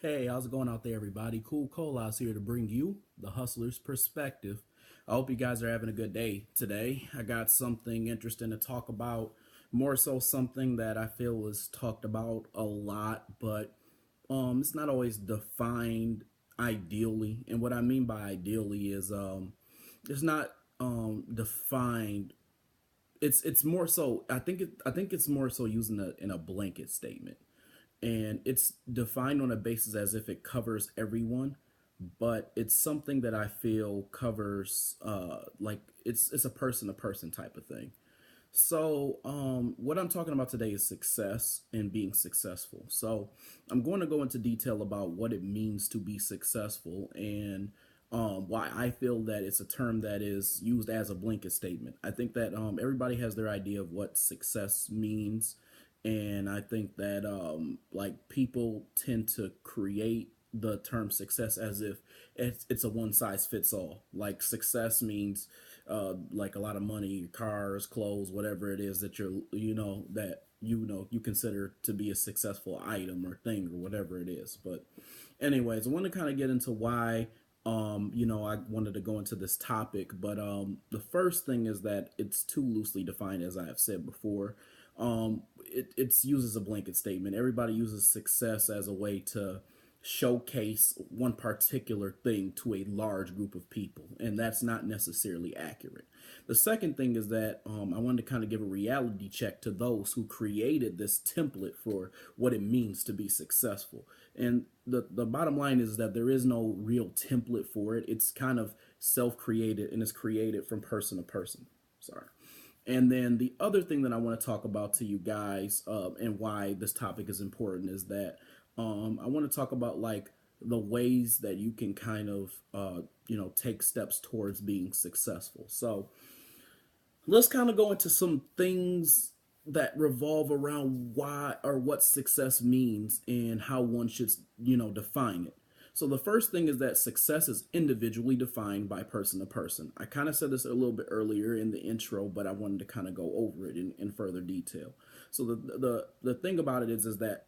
Hey, how's it going out there, everybody? Cool Colas here to bring you the hustler's perspective. I hope you guys are having a good day today. I got something interesting to talk about, more so something that I feel is talked about a lot, but it's not always defined ideally. And what I mean by ideally is it's not defined. It's more so. I think it's more so using in a blanket statement, and it's defined on a basis as if it covers everyone, but it's something that I feel covers like it's a person to person type of thing. So what I'm talking about today is success and being successful. So I'm going to go into detail about what it means to be successful and why I feel that it's a term that is used as a blanket statement. I think that everybody has their idea of what success means, and I think that like people tend to create the term success as if it's a one size fits all. Like success means like a lot of money, cars, clothes, whatever it is that you consider to be a successful item or thing or whatever it is. But anyways, I want to kind of get into why I wanted to go into this topic, but the first thing is that it's too loosely defined, as I have said before. It's used as a blanket statement. Everybody uses success as a way to showcase one particular thing to a large group of people, and that's not necessarily accurate. The second thing is that I wanted to kind of give a reality check to those who created this template for what it means to be successful. And the bottom line is that there is no real template for it. It's kind of self created and it's created from person to person. Sorry. And then the other thing that I want to talk about to you guys, and why this topic is important, is that I want to talk about like the ways that you can kind of take steps towards being successful. So let's kind of go into some things that revolve around why or what success means and how one should define it. So the first thing is that success is individually defined by person to person. I kind of said this a little bit earlier in the intro, but I wanted to kind of go over it in further detail. So the thing about it is that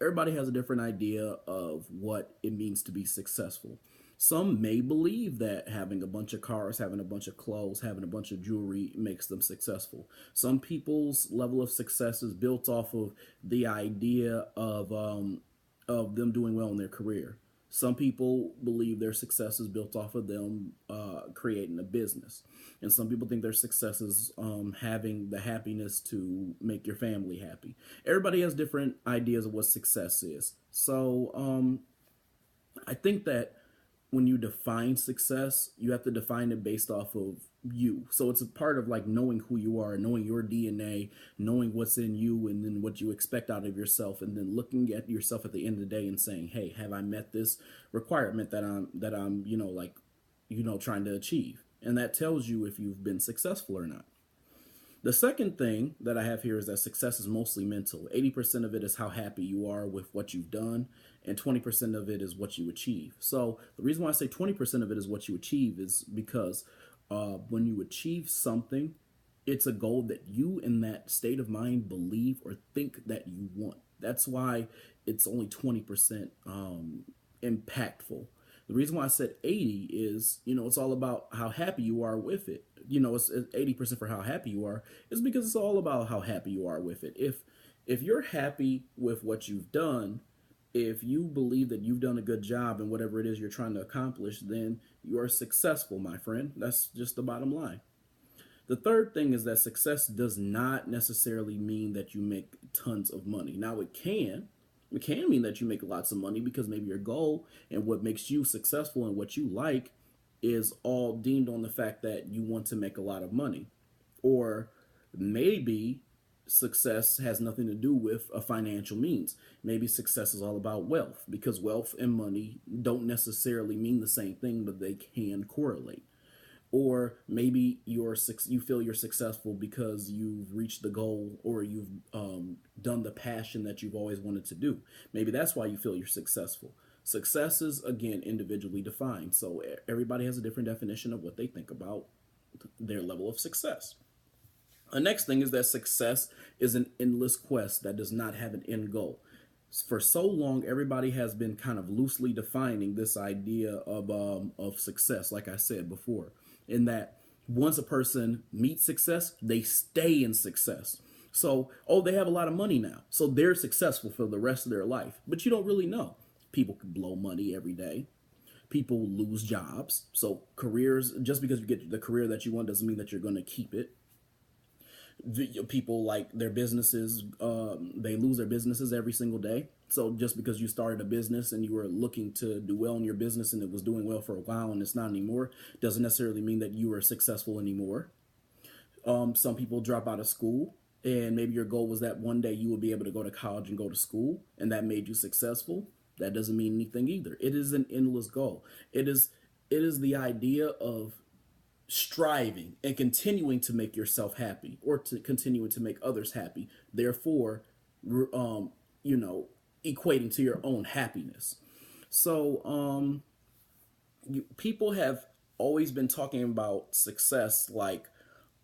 everybody has a different idea of what it means to be successful. Some may believe that having a bunch of cars, having a bunch of clothes, having a bunch of jewelry makes them successful. Some people's level of success is built off of the idea of them doing well in their career. Some people believe their success is built off of them creating a business. And some people think their success is having the happiness to make your family happy. Everybody has different ideas of what success is. So I think that when you define success, you have to define it based off of you. So it's a part of like knowing who you are, knowing your DNA, knowing what's in you, and then what you expect out of yourself, and then looking at yourself at the end of the day and saying, "Hey, have I met this requirement that I'm trying to achieve?" And that tells you if you've been successful or not. The second thing that I have here is that success is mostly mental. 80% of it is how happy you are with what you've done, and 20% of it is what you achieve. So the reason why I say 20% of it is what you achieve is because when you achieve something, it's a goal that you in that state of mind believe or think that you want. That's why it's only 20% impactful. The reason why I said 80 is, it's all about how happy you are with it. It's 80% for how happy you are is because it's all about how happy you are with it. If you're happy with what you've done, if you believe that you've done a good job in whatever it is you're trying to accomplish, then you are successful, my friend. That's just the bottom line. The third thing is that success does not necessarily mean that you make tons of money. Now, it can. It can mean that you make lots of money because maybe your goal and what makes you successful and what you like is all deemed on the fact that you want to make a lot of money. Or maybe success has nothing to do with a financial means. Maybe success is all about wealth, because wealth and money don't necessarily mean the same thing, but they can correlate. Or maybe you feel you're successful because you've reached the goal, or you've done the passion that you've always wanted to do. Maybe that's why you feel you're successful. Success is, again, individually defined. So everybody has a different definition of what they think about their level of success. The next thing is that success is an endless quest that does not have an end goal. For so long, everybody has been kind of loosely defining this idea of success, like I said before, in that once a person meets success, they stay in success. So, oh, they have a lot of money now, so they're successful for the rest of their life. But you don't really know. People can blow money every day. People lose jobs. So careers, just because you get the career that you want, doesn't mean that you're going to keep it. People like their businesses, they lose their businesses every single day. So just because you started a business and you were looking to do well in your business and it was doing well for a while and it's not anymore, doesn't necessarily mean that you are successful anymore. Some people drop out of school, and maybe your goal was that one day you would be able to go to college and go to school, and that made you successful. That doesn't mean anything either. It is an endless goal. It is the idea of striving and continuing to make yourself happy, or to continuing to make others happy, therefore um you know equating to your own happiness. So people have always been talking about success like,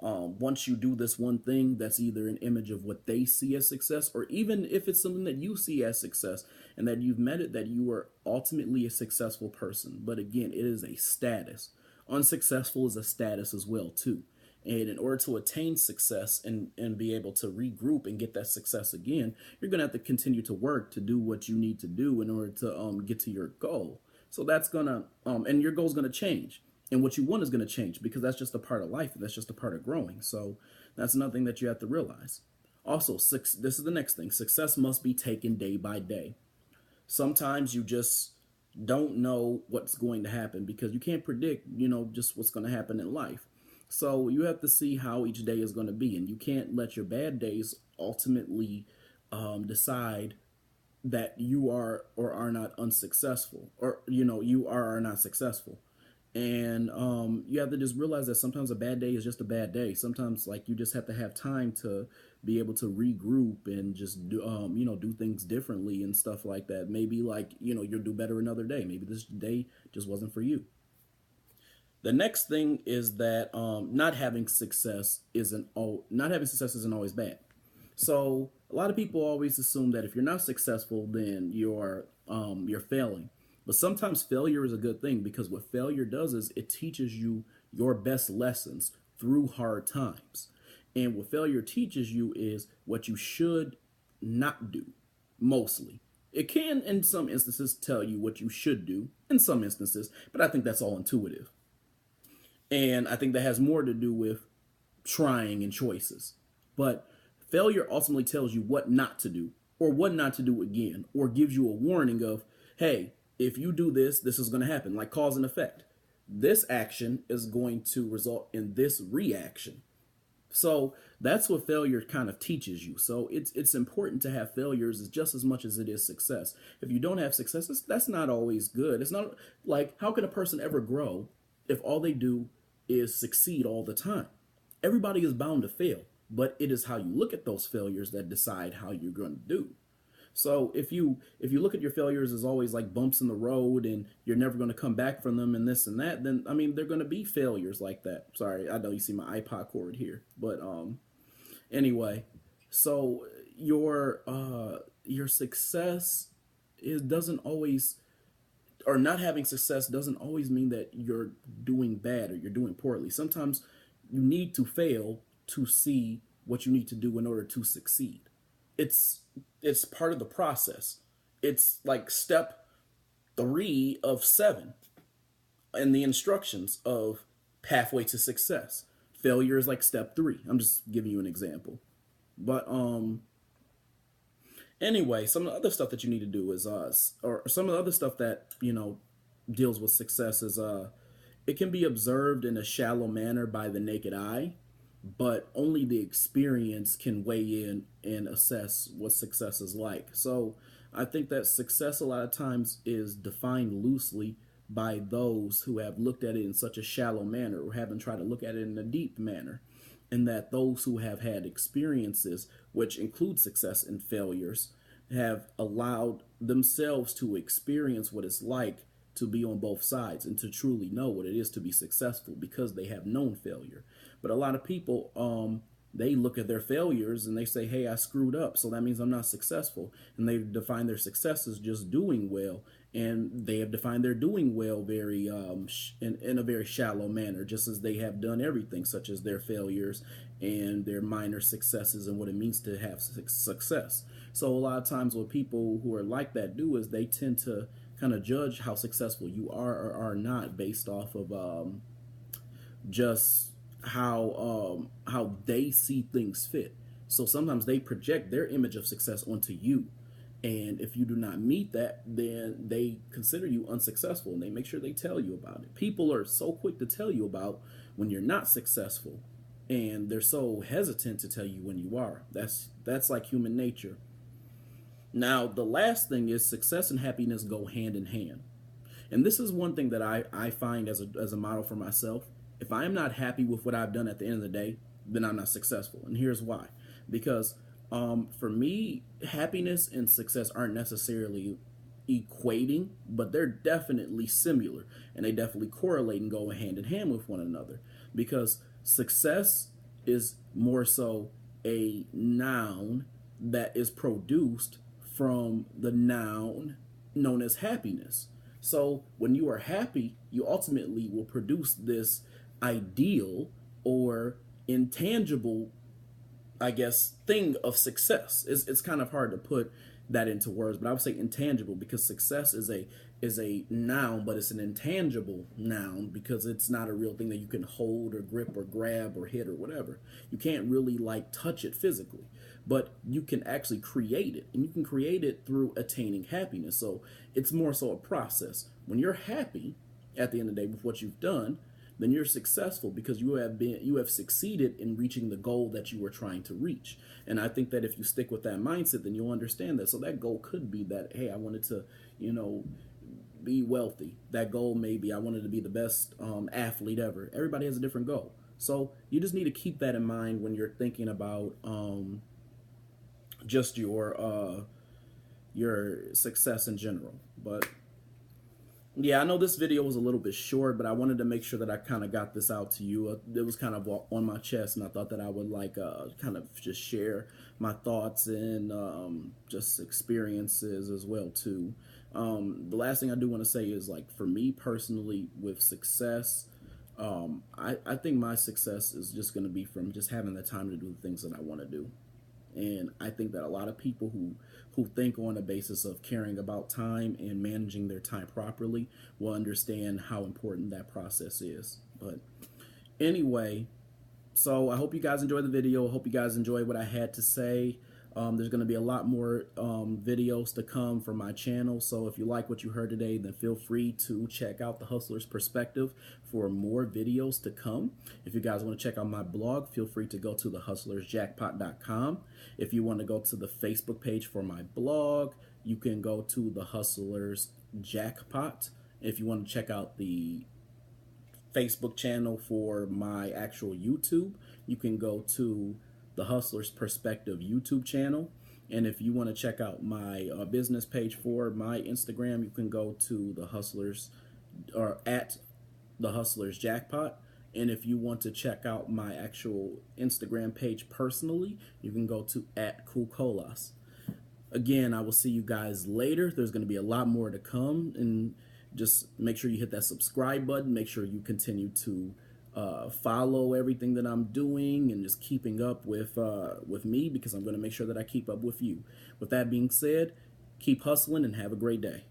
once you do this one thing, that's either an image of what they see as success, or even if it's something that you see as success and that you've met it, that you are ultimately a successful person. But again, it is a status. Unsuccessful is a status as well too. And in order to attain success and be able to regroup and get that success again, you're going to have to continue to work to do what you need to do in order to get to your goal. So that's going to, and your goal is going to change. And what you want is going to change, because that's just a part of life. That's just a part of growing. So that's another thing that you have to realize. Also, this is the next thing. Success must be taken day by day. Sometimes you just don't know what's going to happen, because you can't predict, just what's going to happen in life. So you have to see how each day is going to be, and you can't let your bad days ultimately decide that you are or are not unsuccessful, or you are or are not successful. And you have to just realize that sometimes a bad day is just a bad day. Sometimes, like, you just have to have time to be able to regroup and just do things differently and stuff like that. Maybe, like, you'll do better another day. Maybe this day just wasn't for you. The next thing is that not having success isn't always bad. So a lot of people always assume that if you're not successful, then you're failing. But sometimes failure is a good thing, because what failure does is it teaches you your best lessons through hard times. And what failure teaches you is what you should not do, mostly. It can, in some instances, tell you what you should do, in some instances, but I think that's all intuitive. And I think that has more to do with trying and choices. But failure ultimately tells you what not to do, or what not to do again, or gives you a warning of, hey, if you do this, this is going to happen, like cause and effect. This action is going to result in this reaction. So that's what failure kind of teaches you. So it's important to have failures just as much as it is success. If you don't have success, that's not always good. It's not like, how can a person ever grow if all they do is succeed all the time? Everybody is bound to fail, but it is how you look at those failures that decide how you're going to do. So if you look at your failures as always like bumps in the road and you're never going to come back from them and this and that, then I mean they're going to be failures like that. Sorry, I know you see my iPod cord here, but anyway, so your success is doesn't always, or not having success doesn't always mean that you're doing bad or you're doing poorly. Sometimes you need to fail to see what you need to do in order to succeed. It's it's part of the process. It's like step 3 of 7 in the instructions of pathway to success. Failure is like step 3. I'm just giving you an example. But anyway, some of the other stuff that you need to do is or some of the other stuff that deals with success is it can be observed in a shallow manner by the naked eye, but only the experience can weigh in and assess what success is like. So I think that success a lot of times is defined loosely by those who have looked at it in such a shallow manner, or haven't tried to look at it in a deep manner. And that those who have had experiences, which include success and failures, have allowed themselves to experience what it's like to be on both sides and to truly know what it is to be successful, because they have known failure. But a lot of people they look at their failures and they say, hey, I screwed up, so that means I'm not successful. And they define their success as just doing well. And they have defined their doing well very in a very shallow manner, just as they have done everything, such as their failures and their minor successes and what it means to have success. So a lot of times what people who are like that do is they tend to kind of judge how successful you are or are not based off of just how they see things fit. So sometimes they project their image of success onto you. And if you do not meet that, then they consider you unsuccessful and they make sure they tell you about it. People are so quick to tell you about when you're not successful, and they're so hesitant to tell you when you are. That's like human nature. Now, the last thing is success and happiness go hand in hand. And this is one thing that I find as a model for myself. If I am not happy with what I've done at the end of the day, then I'm not successful. And here's why. Because for me, happiness and success aren't necessarily equating, but they're definitely similar. And they definitely correlate and go hand in hand with one another. Because success is more so a noun that is produced from the noun known as happiness. So when you are happy, you ultimately will produce this ideal or intangible, I guess, thing of success. It's kind of hard to put that into words, but I would say intangible, because success is a noun, but it's an intangible noun because it's not a real thing that you can hold or grip or grab or hit or whatever. You can't really like touch it physically, but you can actually create it, and you can create it through attaining happiness. So it's more so a process. When you're happy at the end of the day with what you've done, then you're successful because you have succeeded in reaching the goal that you were trying to reach. And I think that if you stick with that mindset, then you'll understand that. So that goal could be that, hey, I wanted to, be wealthy. That goal may be I wanted to be the best athlete ever. Everybody has a different goal. So you just need to keep that in mind when you're thinking about just your success in general. But yeah, I know this video was a little bit short, but I wanted to make sure that I kind of got this out to you. It was kind of on my chest, and I thought that I would like kind of just share my thoughts and just experiences as well too. The last thing I do want to say is, like, for me personally with success, I think my success is just going to be from just having the time to do the things that I want to do. And I think that a lot of people who think on a basis of caring about time and managing their time properly will understand how important that process is. But anyway, so I hope you guys enjoyed the video. I hope you guys enjoyed what I had to say. There's going to be a lot more videos to come from my channel. So if you like what you heard today, then feel free to check out The Hustler's Perspective for more videos to come. If you guys want to check out my blog, feel free to go to thehustlersjackpot.com. If you want to go to the Facebook page for my blog, you can go to The Hustlers Jackpot. If you want to check out the Facebook channel for my actual YouTube, you can go to the Hustler's Perspective YouTube channel. And if you want to check out my business page for my Instagram, you can go to the Hustlers or at the Hustlers Jackpot. And if you want to check out my actual Instagram page personally, you can go to at Cool Colas. Again, I will see you guys later. There's going to be a lot more to come, and just make sure you hit that subscribe button. Make sure you continue to follow everything that I'm doing and just keeping up with me, because I'm going to make sure that I keep up with you. With that being said, keep hustling and have a great day.